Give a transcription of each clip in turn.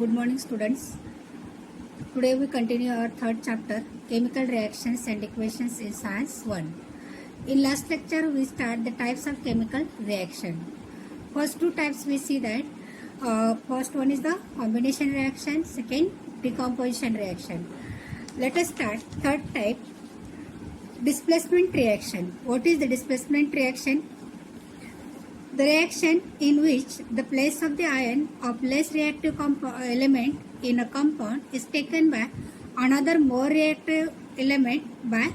Good morning, students. Today we continue our third chapter, Chemical Reactions and Equations in Science 1. In last lecture, we start the types of chemical reaction. First two types we see that first one is the combination reaction, second decomposition reaction. Let us start third type, displacement reaction. What is the displacement reaction? The reaction in which the place of the ion of less reactive element in a compound is taken by another more reactive element by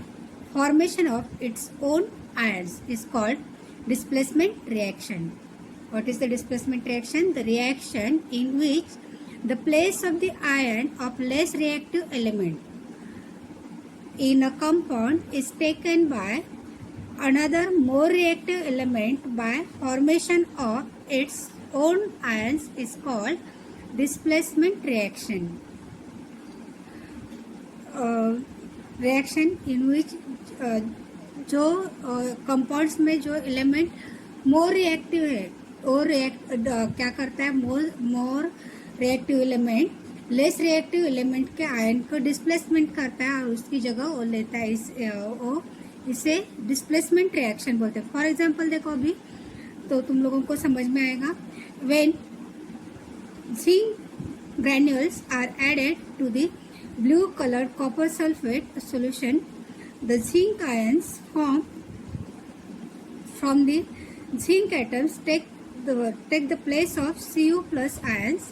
formation of its own ions is called displacement reaction. What is the displacement reaction? The reaction in which the place of the ion of less reactive element in a compound is taken by another more reactive element by formation of its own ions is called displacement reaction. Reaction in which जो compounds में जो element more reactive है वो क्या करता है, मोर reactive element less reactive element के ion को डिस्प्लेसमेंट करता है और उसकी जगह वो लेता है, इसे डिस्प्लेसमेंट रिएक्शन बोलते हैं. फॉर एग्जांपल देखो अभी तो तुम लोगों को समझ में आएगा. When zinc granules are added to the blue coloured copper sulphate solution, the zinc ions form from the zinc atoms take the place of Cu plus ions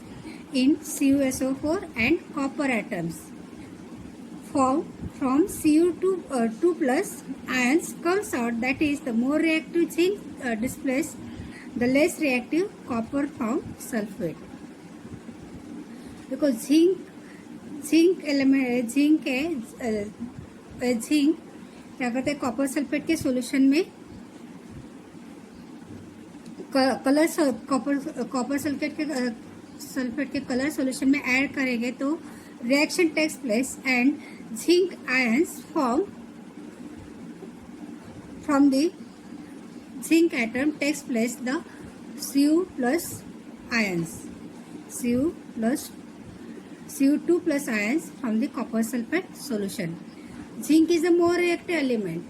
in CuSO4 and copper atoms. From Cu2 plus ions comes out, that is the more reactive zinc displaces the less reactive copper found sulfate. Because zinc element zinc क्या करते हैं, copper sulphate के solution में copper sulphate के colour solution में add करेंगे तो reaction takes place and zinc ions form from the zinc atom takes place the Cu plus ions, Cu2 plus ions from the copper sulfate solution. Zinc is a more reactive element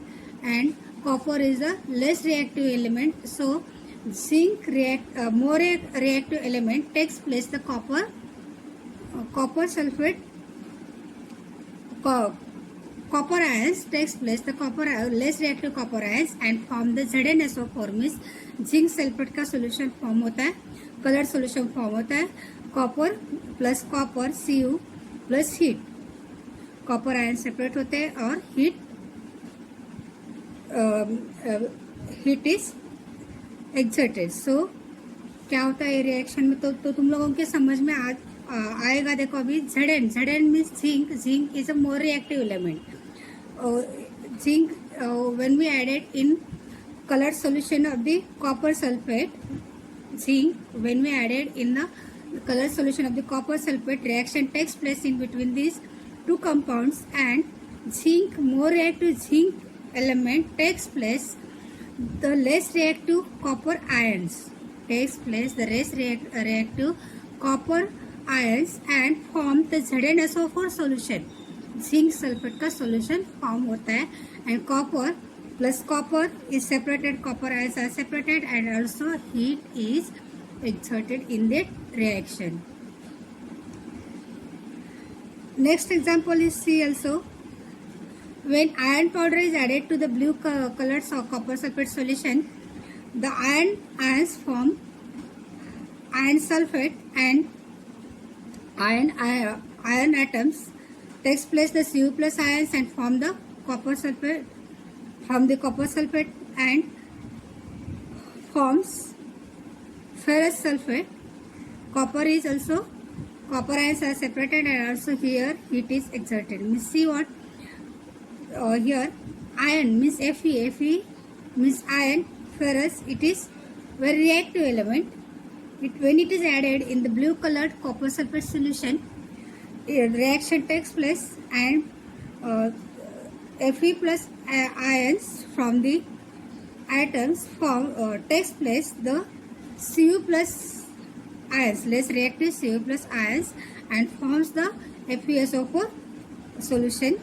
and copper is a less reactive element, so zinc more reactive element takes place the copper sulfate copper ions takes place the less reactive copper ions and form the ZnSO4 means zinc sulphate का solution form होता है, colour solution form होता है. Copper plus copper Cu plus heat, copper ion separate होते हैं और heat is exerted. सो क्या होता है ये रिएक्शन में, तो तुम लोगों के समझ में आएगा. देखो अभी Zn means zinc is a more reactive element. Zinc when we added in colored solution of the copper sulfate, when we added in the colored solution of the copper sulfate, reaction takes place in between these two compounds and zinc more reactive zinc element takes place the less reactive copper ions reactive copper ions and form the ZnSO4 solution. Zinc sulphate का solution form होता है and copper plus copper is separated, copper ions are separated and also heat is exerted in that reaction. Next example is C also. When iron powder is added to the blue colored copper sulfate solution, the ions form iron sulfate and iron atoms takes place the Cu plus ions and form the copper sulfate from the copper sulfate and forms ferrous sulfate. Copper ions are separated and also here heat is exerted. Means see what here iron means Fe means iron, ferrous it is very reactive element. When it is added in the blue colored copper sulfate solution, reaction takes place and Fe plus ions from the atoms takes place the Cu plus ions, less reactive Cu plus ions, and forms the FeSO4 solution.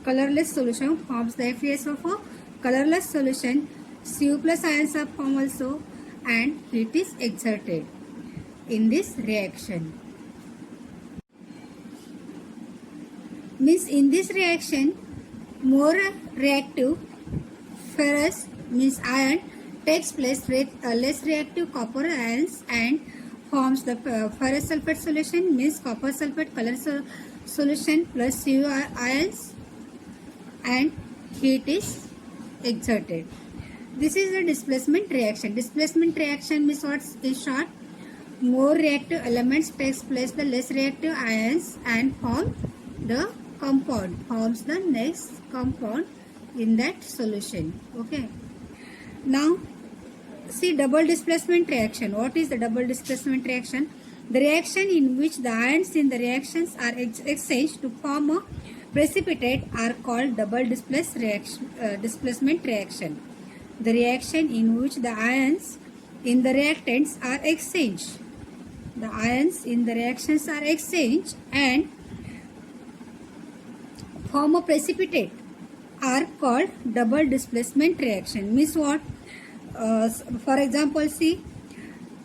Colorless solution forms the FeSO4 colorless solution. Cu plus ions are formed also, and heat is exerted in this reaction. Means in this reaction, more reactive ferrous means iron takes place with less reactive copper ions and forms the ferrous sulfate solution, means copper sulfate color solution plus Cu ions, and heat is exerted. This is the displacement reaction. Displacement reaction means what is short? More reactive elements takes place the less reactive ions and form the compound, forms the next compound in that solution. Okay. Now see double displacement reaction. What is the double displacement reaction? The reaction in which the ions in the reactions are exchanged to form a precipitate are called double displacement reaction. The reaction in which the ions in the reactants are exchanged. The ions in the reactions are exchanged and form a precipitate are called double displacement reaction. Means what? For example, see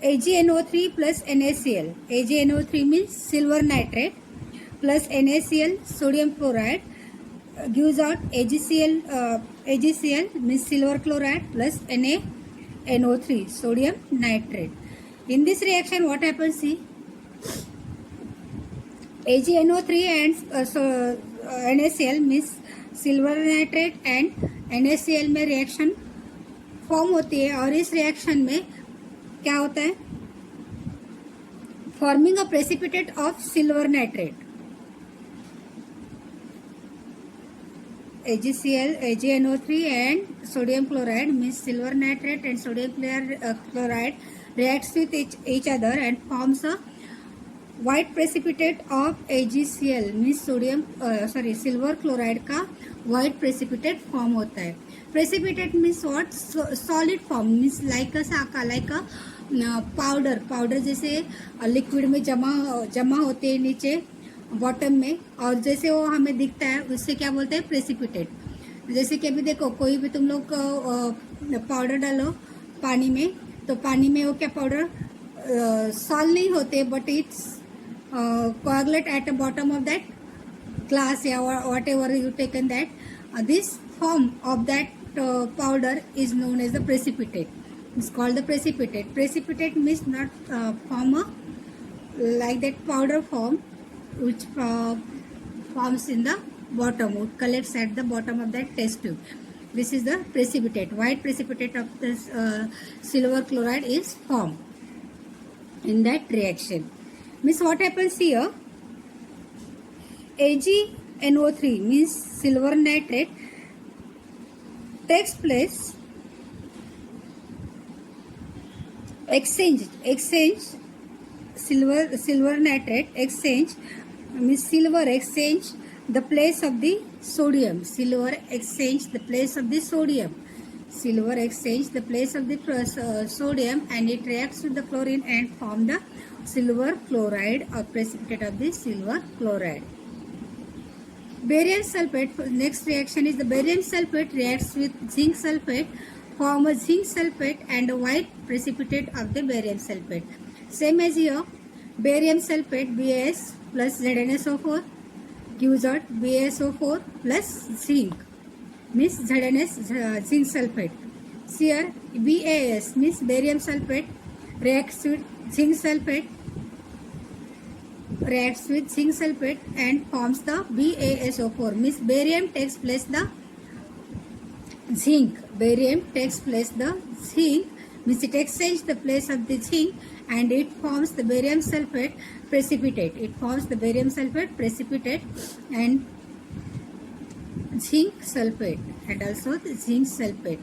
AgNO3 plus NaCl. AgNO3 means silver nitrate plus NaCl sodium chloride gives out AgCl means silver chloride plus NaNO3 sodium nitrate. In this reaction, what happens? See AgNO3 and NaCl means silver nitrate and NaCl में reaction form होती है और इस reaction में क्या होता है? Forming a precipitate of silver nitrate. AgCl, AgNO3 and sodium chloride means silver nitrate and sodium chloride reacts with each other and forms a white precipitate of AgCl means silver chloride का white precipitate form होता है. Precipitate means what? Solid form means like a powder जैसे liquid में जमा होते हैं नीचे bottom में और जैसे वो हमें दिखता है उससे क्या बोलते हैं? प्रेसिपिटेट. जैसे कि अभी देखो कोई भी तुम लोग पाउडर डालो पानी में तो पानी में वो क्या पाउडर सॉल्व नहीं होते but it's coagulate at the bottom of that glass or whatever you taken that this form of that powder is known as the precipitate. It's called the precipitate. Precipitate means not form like that powder form which forms in the bottom, which collects at the bottom of that test tube. This is the precipitate. White precipitate of this silver chloride is formed in that reaction. Means what happens here? AgNO3 means silver nitrate takes place exchange silver nitrate exchange means silver exchange the place of the sodium. Silver exchange the place of the sodium. Silver exchange the place of the sodium and it reacts with the chlorine and form the silver chloride or precipitate of the silver chloride. Barium sulfate, next reaction is the barium sulfate reacts with zinc sulfate, form a zinc sulfate and a white precipitate of the barium sulfate. Same as here, barium sulfate BaS plus ZnSO4 gives out BaSO4 plus zinc means ZnS zinc sulfate. Here BaS means barium sulfate reacts with zinc sulfate and forms the BaSO4 means barium takes place the zinc. Barium takes place the zinc means it exchanges the place of the zinc and it forms the barium sulfate precipitate. It forms the barium sulfate precipitate and zinc sulfate and also the zinc sulfate.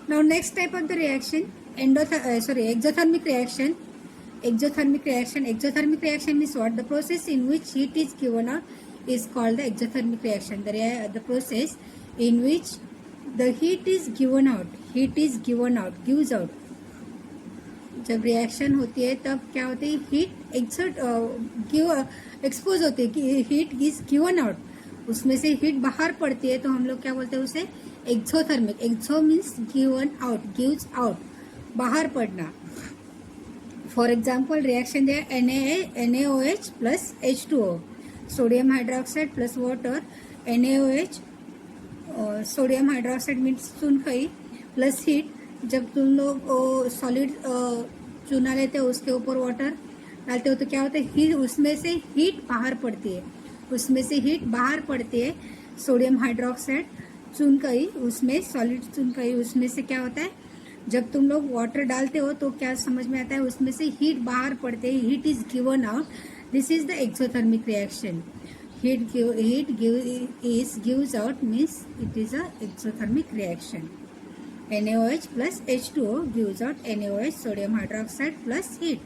Now next type of the reaction, exothermic reaction. Exothermic reaction means what? The process in which heat is given out is called the exothermic reaction. The process in which the heat is given out, gives out. जब reaction होती है तब क्या होती है, heat expose होती है, कि हीट इज गिवन आउट, उसमें से हीट बाहर पड़ती है, तो हम लोग क्या बोलते हैं उसे exothermic. Exo means given out, gives out, बाहर पड़ना। फॉर एग्जाम्पल रिएक्शन दिया NaOH plus H2O, sodium hydroxide plus water, NaOH, sodium hydroxide means चुनखई प्लस हीट। जब तुम लोग सॉलिड चूना लेते हो, उसके ऊपर वाटर डालते हो, तो क्या होता है, हीट, उसमें से हीट बाहर पड़ती है, उसमें से हीट बाहर पड़ती है। सोडियम हाइड्रोक्साइड चुनखई, उसमें सॉलिड चुनखई, उसमें से क्या होता है, जब तुम लोग वाटर डालते हो तो क्या समझ में आता है, उसमें से हीट बाहर पड़ते हैं, heat is given out, this is the exothermic reaction. Heat gives out means it is a exothermic reaction. NaOH plus H2O gives out NaOH, sodium hydroxide plus heat.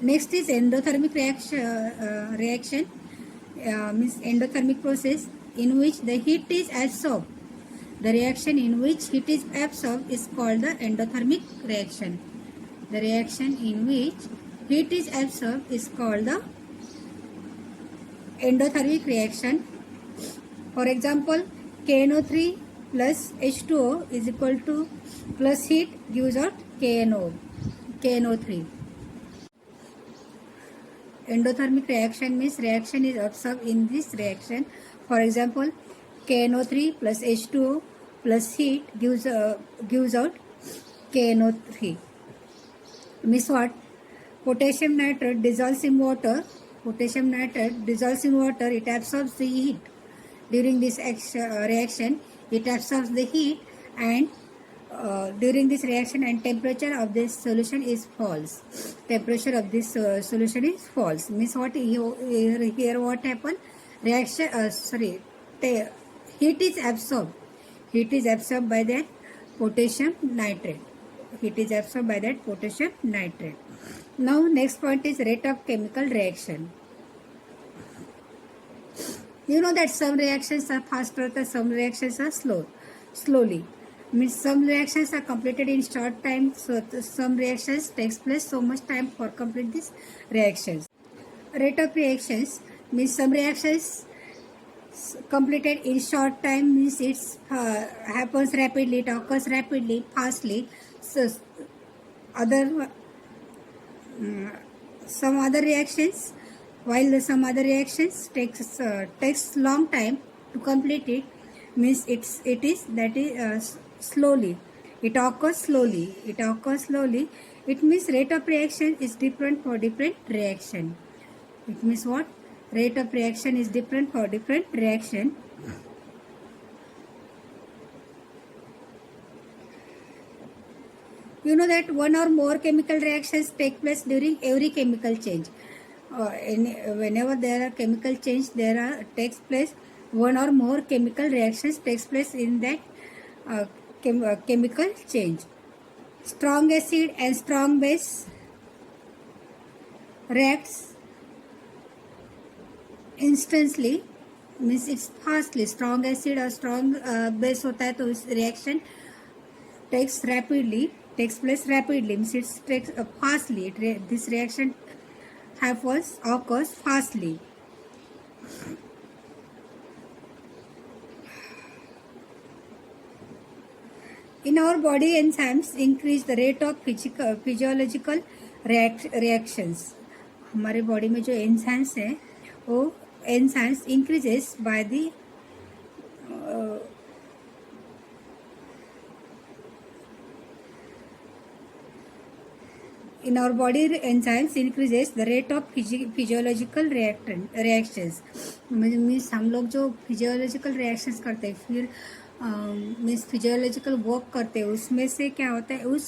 Next is endothermic reaction means endothermic process in which the heat is absorbed. The reaction in which heat is absorbed is called the endothermic reaction. The reaction in which heat is absorbed is called the endothermic reaction. For example, KNO3 plus H2O is equal to plus heat gives out KNO3. Endothermic reaction means reaction is observed in this reaction. For example, KNO3 plus H2O plus heat gives out KNO3. Means what? Potassium nitrate dissolves in water. Potassium nitrate dissolves in water. It absorbs the heat. During this reaction, it absorbs the heat, and during this reaction, and temperature of this solution is false. Temperature of this solution is false. Means what? Here what happened? Reaction. Heat is absorbed. Heat is absorbed by that potassium nitrate. Heat is absorbed by that potassium nitrate. Now next point is rate of chemical reaction. You know that some reactions are faster, some reactions are slowly. Means some reactions are completed in short time, so some reactions takes place so much time for complete these reactions. Rate of reactions means some reactions completed in short time, means it happens rapidly, it occurs rapidly, fastly. So some other reactions, while some other reactions takes long time to complete it, means it is slowly. It occurs slowly. It means rate of reaction is different for different reaction. It means what? Rate of reaction is different for different reaction. You know that one or more chemical reactions take place during every chemical change. Whenever there are chemical change, takes place one or more chemical reactions takes place in that chemical change. Strong acid and strong base reacts instantly, means it's fastly. Strong acid or strong base होता है तो इस reaction takes place rapidly, means it takes fastly. This reaction occurs fastly. In our body, enzymes increase the rate of physiological reactions. हमारे body में जो enzymes हैं वो enzymes increases by the in our body, enzymes increases the rate of physiological reactions. Means हम लोग जो physiological reactions करते हैं, फिर मीन्स फिजियोलॉजिकल वर्क करते हैं, उसमें से क्या होता है, उस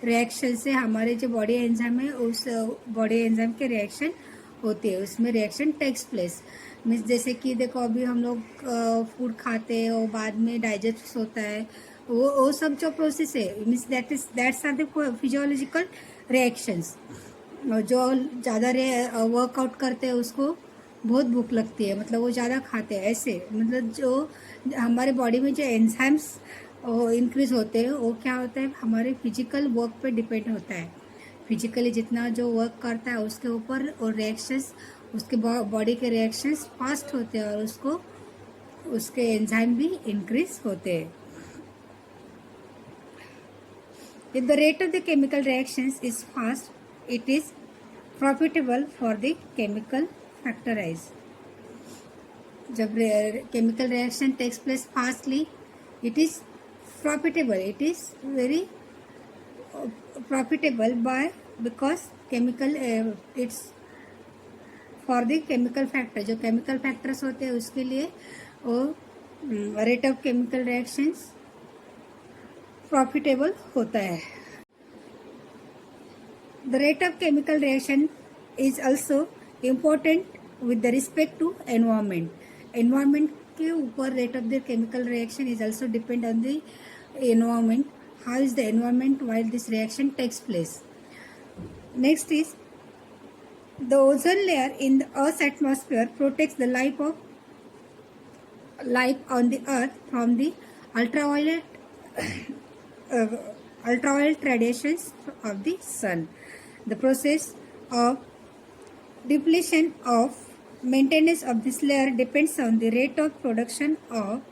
रिएक्शन से हमारे जो बॉडी एंजाइम है उस बॉडी एंजाइम के रिएक्शन होती है, उसमें रिएक्शन टेक्स प्लेस। मीन्स जैसे कि देखो अभी हम लोग फूड खाते हैं और बाद में डाइजेस्ट होता है, वो सब जो प्रोसेस है, means that's are the physiological reactions. जो ज़्यादा वर्कआउट करते हैं उसको बहुत भूख लगती है, मतलब वो ज़्यादा खाते हैं, ऐसे मतलब जो हमारे बॉडी में जो एंजाइम्स वो इंक्रीज होते हैं, वो क्या होता है हमारे फिजिकल वर्क पे डिपेंड होता है। फिजिकली जितना जो वर्क करता है उसके ऊपर और रिएक्शंस, उसके बॉडी के रिएक्शंस फास्ट होते हैं और उसको उसके एंजाइम भी इंक्रीज होते हैं। If the rate of the chemical reactions is fast, it is profitable for the chemical factorize. जब chemical reaction takes place fastly, it is profitable. It is very profitable because chemical it's for the chemical factor. जो chemical factors होते हैं उसके लिए वो rate of chemical reactions profitable होता है। The rate of chemical reaction is also important with the respect to environment. Environment के ऊपर rate of the chemical reaction is also depend on the environment. How is the environment while this reaction takes place. Next is the ozone layer in the earth atmosphere protects the life on the earth from the ultraviolet radiations of the sun. The process of depletion of maintenance of this layer depends on the rate of production of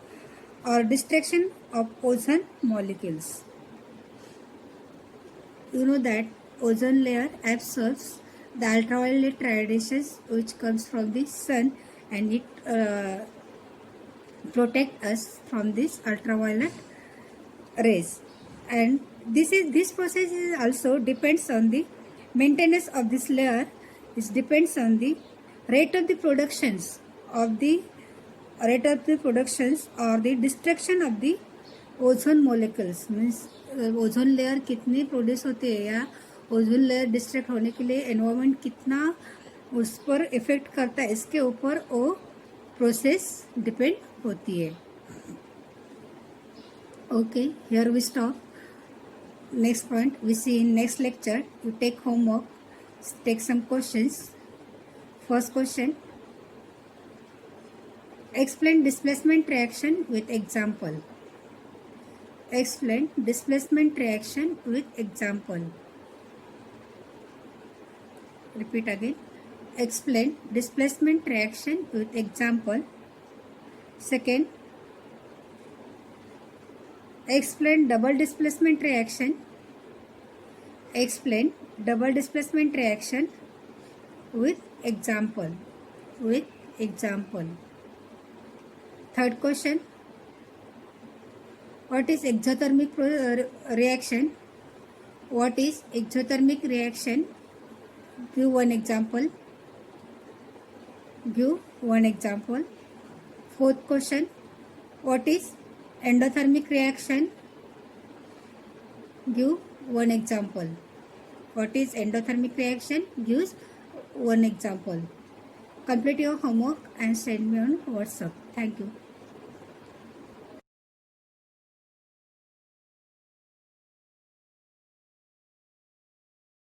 or destruction of ozone molecules. You know that ozone layer absorbs the ultraviolet radiations which comes from the sun, and it protects us from this ultraviolet rays. And this process is also depends on the maintenance of this layer. It depends on the rate of the productions or the destruction of the ozone molecules. Means ozone layer कितनी produce होती है या ozone layer distract होने के लिए environment कितना उस पर इफेक्ट करता है, इसके ऊपर वो प्रोसेस डिपेंड होती है। Okay, here we stop. Next point we see in next lecture. You take homework, take some questions. First question: explain displacement reaction with example. Explain displacement reaction with example. Repeat again. Explain displacement reaction with example. Second, explain double displacement reaction. Explain double displacement reaction with example. With example. Third question. What is exothermic reaction? What is exothermic reaction? Give one example. Give one example. Fourth question. What is endothermic reaction? Give one example. What is endothermic reaction? Gives one example. Complete your homework and send me on WhatsApp. Thank you.